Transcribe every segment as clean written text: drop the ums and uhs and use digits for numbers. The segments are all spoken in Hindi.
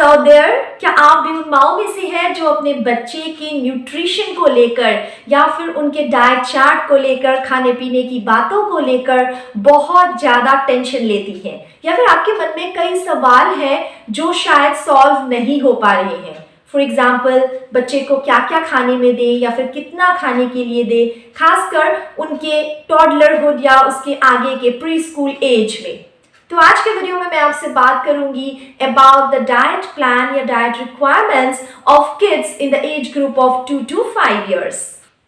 आउट देयर, क्या आप भी उन माओ में से हैं जो अपने बच्चे के न्यूट्रिशन को लेकर या फिर उनके डाइट चार्ट को लेकर, खाने पीने की बातों को लेकर बहुत ज़्यादा टेंशन लेती हैं, या फिर आपके मन में कई सवाल हैं जो शायद सॉल्व नहीं हो पा रहे हैं? फॉर एग्जाम्पल, बच्चे को क्या क्या खाने में दे या फिर कितना खाने के लिए दे, खासकर उनके टॉडलरहुड या उसके आगे के प्री स्कूल एज में। तो आज के वीडियो में मैं आपसे बात करूंगी अबाउट द डाइट प्लान या diet requirements of kids in the age group of 2 to 5 years।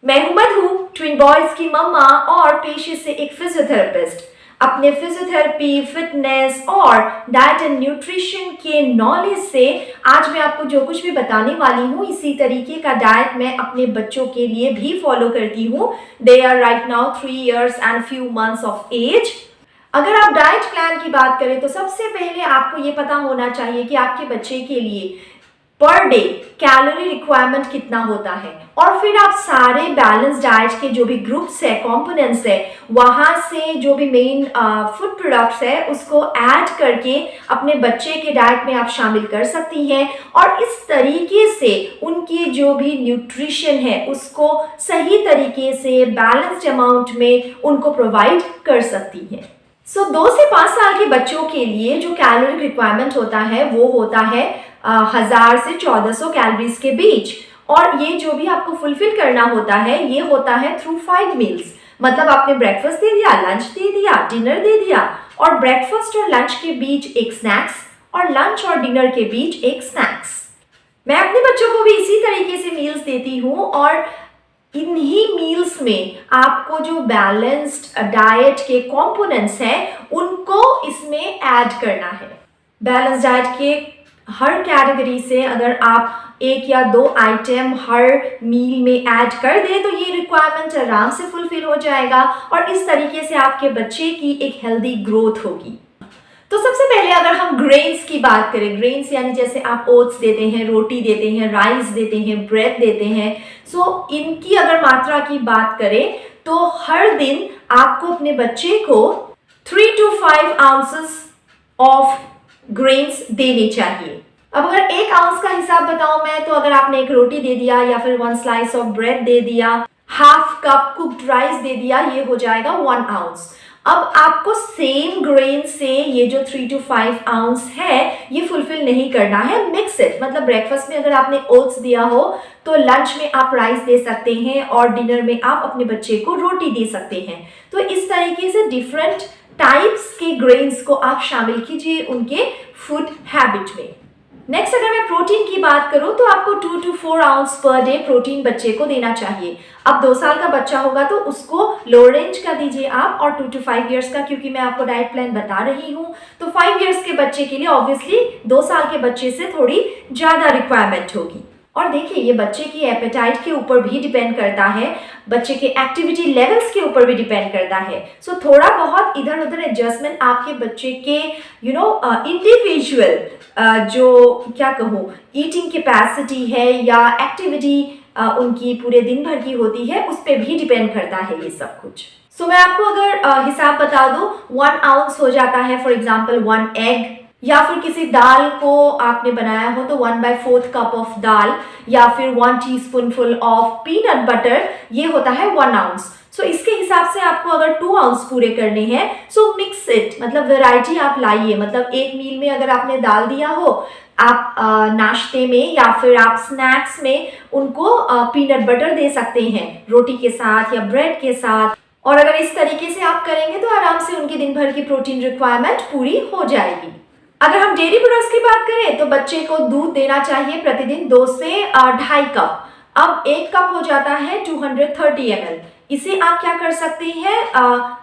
मैं हूं मधु, ट्विन बॉयज की मम्मा और पेशे से एक फिजियोथेरेपिस्ट। अपने फिजियोथेरेपी, फिटनेस और डाइट एंड न्यूट्रिशन के नॉलेज से आज मैं आपको जो कुछ भी बताने वाली हूँ, इसी तरीके का डाइट मैं अपने बच्चों के लिए भी फॉलो करती हूँ। They are right now 3 years and few months of age। अगर आप डाइट प्लान की बात करें तो सबसे पहले आपको ये पता होना चाहिए कि आपके बच्चे के लिए पर डे कैलोरी रिक्वायरमेंट कितना होता है, और फिर आप सारे बैलेंस डाइट के जो भी ग्रुप्स है, कंपोनेंट्स है, वहाँ से जो भी मेन फूड प्रोडक्ट्स है उसको ऐड करके अपने बच्चे के डाइट में आप शामिल कर सकती हैं, और इस तरीके से उनकी जो भी न्यूट्रिशन है उसको सही तरीके से बैलेंस्ड अमाउंट में उनको प्रोवाइड कर सकती हैं। 2 से 5 साल के बच्चों के लिए जो कैलोरी रिक्वायरमेंट होता है वो होता है 1000 से 1400 कैलोरीज के बीच, और ये जो भी आपको फुलफिल करना होता है ये होता है थ्रू 5 मील्स। मतलब आपने ब्रेकफास्ट दे दिया, लंच दे दिया, डिनर दे दिया, और ब्रेकफास्ट और लंच के बीच एक स्नैक्स, और लंच और डिनर के बीच एक स्नैक्स। मैं अपने बच्चों को भी इसी तरीके से मील्स देती हूँ, और इन्हीं मील्स में आपको जो बैलेंस्ड डाइट के कंपोनेंट्स हैं उनको इसमें ऐड करना है। बैलेंस्ड डाइट के हर कैटेगरी से अगर आप 1 या 2 आइटम हर मील में ऐड कर दें तो ये रिक्वायरमेंट आराम से फुलफिल हो जाएगा, और इस तरीके से आपके बच्चे की एक हेल्दी ग्रोथ होगी। तो सबसे पहले अगर हम ग्रेन्स की बात करें, ग्रेन्स यानी जैसे आप ओट्स देते हैं, रोटी देते हैं, राइस देते हैं, ब्रेड देते हैं, इनकी अगर मात्रा की बात करें तो हर दिन आपको अपने बच्चे को 3 to 5 ounces ऑफ ग्रेन्स देने चाहिए। अब अगर 1 ounce का हिसाब बताऊं मैं, तो अगर आपने एक रोटी दे दिया या फिर 1 slice ऑफ ब्रेड दे दिया, हाफ कप कुक्ड राइस दे दिया, ये हो जाएगा 1 ounce। अब आपको सेम ग्रेन से ये जो 3 to 5 ounce है ये फुलफिल नहीं करना है, मिक्स इट। मतलब ब्रेकफास्ट में अगर आपने ओट्स दिया हो तो लंच में आप राइस दे सकते हैं, और डिनर में आप अपने बच्चे को रोटी दे सकते हैं। तो इस तरीके से डिफरेंट टाइप्स के ग्रेन्स को आप शामिल कीजिए उनके फूड हैबिट में। नेक्स्ट अगर मैं प्रोटीन की बात करूं तो आपको 2 to 4 ounce per day protein बच्चे को देना चाहिए। अब 2 साल का बच्चा होगा तो उसको लो रेंज का दीजिए आप, और 2 to 5 years का, क्योंकि मैं आपको डाइट प्लान बता रही हूं तो 5 years के बच्चे के लिए ऑब्वियसली 2 साल के बच्चे से थोड़ी ज्यादा रिक्वायरमेंट होगी। और देखिए ये बच्चे की एपेटाइट के ऊपर भी डिपेंड करता है, बच्चे के एक्टिविटी लेवल्स के ऊपर भी डिपेंड करता है। थोड़ा बहुत इधर उधर एडजस्टमेंट आपके बच्चे के इंडिविजुअल जो क्या कहूँ ईटिंग कैपेसिटी है या एक्टिविटी उनकी पूरे दिन भर की होती है उस पर भी डिपेंड करता है ये सब कुछ। मैं आपको अगर हिसाब बता दूं, 1 ounce हो जाता है फॉर एग्जाम्पल 1 egg, या फिर किसी दाल को आपने बनाया हो तो 1/4 कप ऑफ दाल, या फिर 1 teaspoonful ऑफ पीनट बटर, ये होता है 1 ounce। इसके हिसाब से आपको अगर 2 ounce पूरे करने हैं मिक्स इट, मतलब वेराइटी आप लाइए। मतलब एक मील में अगर आपने दाल दिया हो, आप नाश्ते में या फिर आप स्नैक्स में उनको पीनट बटर दे सकते हैं रोटी के साथ या ब्रेड के साथ, और अगर इस तरीके से आप करेंगे तो आराम से उनकी दिन भर की प्रोटीन रिक्वायरमेंट पूरी हो जाएगी। अगर हम डेयरी प्रोडक्ट्स की बात करें तो बच्चे को दूध देना चाहिए प्रतिदिन 2 से 2.5 कप। अब 1 कप हो जाता है 230 ml। इसे आप क्या कर सकते हैं,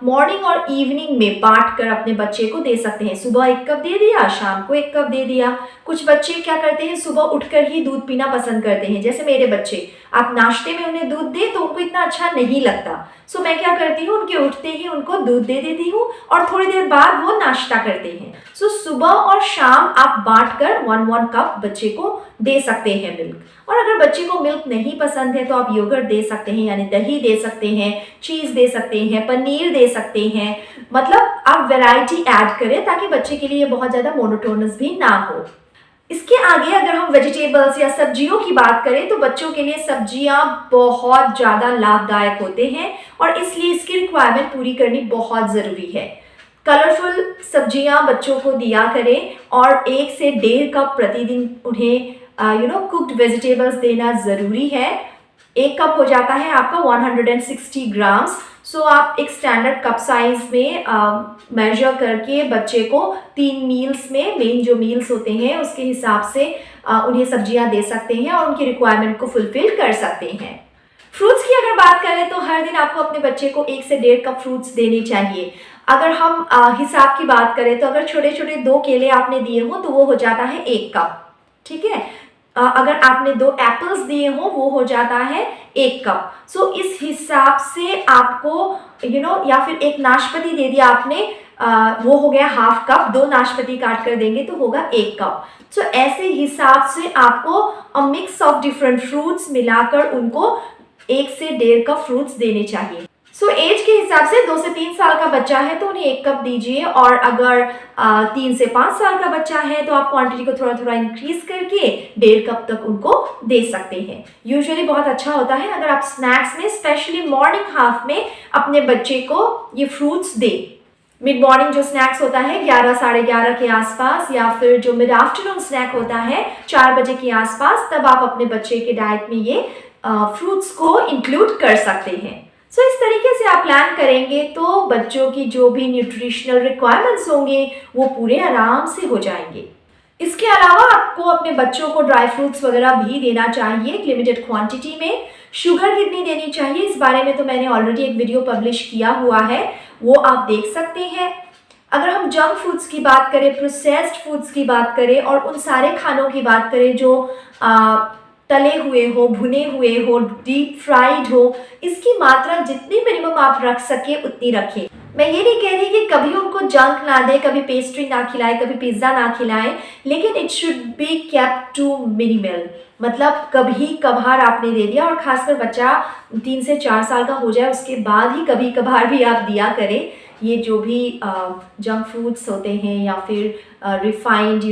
मॉर्निंग और इवनिंग में बांट कर अपने बच्चे को दे सकते हैं। सुबह 1 कप दे दिया, शाम को 1 कप दे दिया। कुछ बच्चे क्या करते हैं, सुबह उठकर ही दूध पीना पसंद करते हैं, जैसे मेरे बच्चे। आप नाश्ते में उन्हें दूध दे तो उनको इतना अच्छा नहीं लगता। मैं क्या करती हूँ, उनके उठते ही उनको दूध दे देती हूँ, और थोड़ी देर बाद वो नाश्ता करते हैं। सुबह और शाम आप बांट कर 1 कप बच्चे को दे सकते हैं मिल्क। और अगर बच्चे को मिल्क नहीं पसंद है तो आप योगर्ट दे सकते हैं, यानी दही दे सकते हैं, चीज दे सकते हैं, पनीर दे सकते हैं। मतलब आप वैरायटी ऐड करें ताकि बच्चे के लिए बहुत ज्यादा मोनोटोनस भी ना हो। इसके आगे अगर हम वेजिटेबल्स या सब्जियों की बात करें तो बच्चों के लिए सब्जियां बहुत ज़्यादा लाभदायक होते हैं और इसलिए इसकी रिक्वायरमेंट पूरी करनी बहुत ज़रूरी है। कलरफुल सब्जियां बच्चों को दिया करें और 1 से 1.5 कप प्रतिदिन उन्हें कुक्ड वेजिटेबल्स देना ज़रूरी है। 1 कप हो जाता है आपका 160 ग्राम्स। सो आप एक स्टैंडर्ड कप साइज में मेजर करके बच्चे को 3 मील्स में, मेन जो मील्स होते हैं उसके हिसाब से उन्हें सब्जियां दे सकते हैं और उनकी रिक्वायरमेंट को फुलफिल कर सकते हैं। फ्रूट्स की अगर बात करें तो हर दिन आपको अपने बच्चे को 1 से 1.5 कप फ्रूट्स देने चाहिए। अगर हम हिसाब की बात करें तो अगर छोटे छोटे 2 केले आपने दिए हो तो वो हो जाता है 1 कप, ठीक है। अगर आपने 2 एप्पल्स दिए हो वो हो जाता है 1 कप। सो इस हिसाब से आपको या फिर 1 नाशपाती दे दिया आपने, वो हो गया ½ कप। 2 नाशपाती काट कर देंगे तो होगा 1 कप। सो ऐसे हिसाब से आपको अ मिक्स ऑफ डिफरेंट फ्रूट्स मिलाकर उनको 1 से 1.5 कप फ्रूट्स देने चाहिए। सो एज के हिसाब से 2 से 3 साल का बच्चा है तो उन्हें 1 कप दीजिए, और अगर 3 से 5 साल का बच्चा है तो आप क्वांटिटी को थोड़ा थोड़ा इंक्रीज करके 1.5 कप तक उनको दे सकते हैं। यूजुअली बहुत अच्छा होता है अगर आप स्नैक्स में, स्पेशली मॉर्निंग हाफ में, अपने बच्चे को ये फ्रूट्स दें। मिड मॉर्निंग जो स्नैक्स होता है 11 साढ़े 11 के आसपास, या फिर जो मिड आफ्टरनून स्नैक होता है 4 बजे के आसपास, तब आप अपने बच्चे के डाइट में ये फ्रूट्स को इंक्लूड कर सकते हैं। सो इस तरीके से आप प्लान करेंगे तो बच्चों की जो भी न्यूट्रिशनल रिक्वायरमेंट्स होंगे वो पूरे आराम से हो जाएंगे। इसके अलावा आपको अपने बच्चों को ड्राई फ्रूट्स वगैरह भी देना चाहिए लिमिटेड क्वांटिटी में। शुगर कितनी देनी चाहिए इस बारे में तो मैंने ऑलरेडी एक वीडियो पब्लिश किया हुआ है, वो आप देख सकते हैं। अगर हम जंक फूड्स की बात करें, प्रोसेस्ड फूड्स की बात करें और उन सारे खानों की बात करें जो तले हुए हो, भुने हुए हो, डीप फ्राइड हो, इसकी मात्रा जितनी मिनिमम आप रख सके उतनी रखें। मैं ये नहीं कह रही कि कभी उनको जंक ना दें, कभी पेस्ट्री ना खिलाएं, कभी पिज्ज़ा ना खिलाएं, लेकिन it should be kept to minimal. मतलब कभी कभार आपने दे दिया, और खासकर बच्चा 3 से 4 साल का हो जाए उसके बाद ही कभी कभार भी आप दिया करें। ये जो भी जंक फूड्स होते हैं या फिर रिफाइंड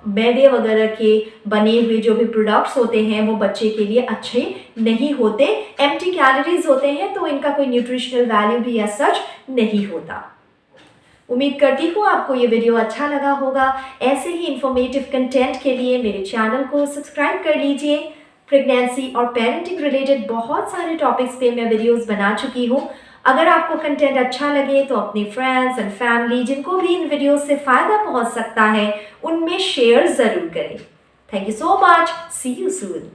मैदे वगैरह के बने हुए जो भी प्रोडक्ट्स होते हैं वो बच्चे के लिए अच्छे नहीं होते। एम्प्टी कैलोरीज होते हैं तो इनका कोई न्यूट्रिशनल वैल्यू भी एज सच नहीं होता। उम्मीद करती हूँ आपको ये वीडियो अच्छा लगा होगा। ऐसे ही इंफॉर्मेटिव कंटेंट के लिए मेरे चैनल को सब्सक्राइब कर लीजिए। प्रेगनेंसी और पेरेंटिंग रिलेटेड बहुत सारे टॉपिक्स पे मैं वीडियोस बना चुकी हूँ। अगर आपको कंटेंट अच्छा लगे तो अपने फ्रेंड्स एंड फैमिली, जिनको भी इन वीडियोस से फ़ायदा पहुँच सकता है, उनमें शेयर ज़रूर करें। Thank you so much. See you soon.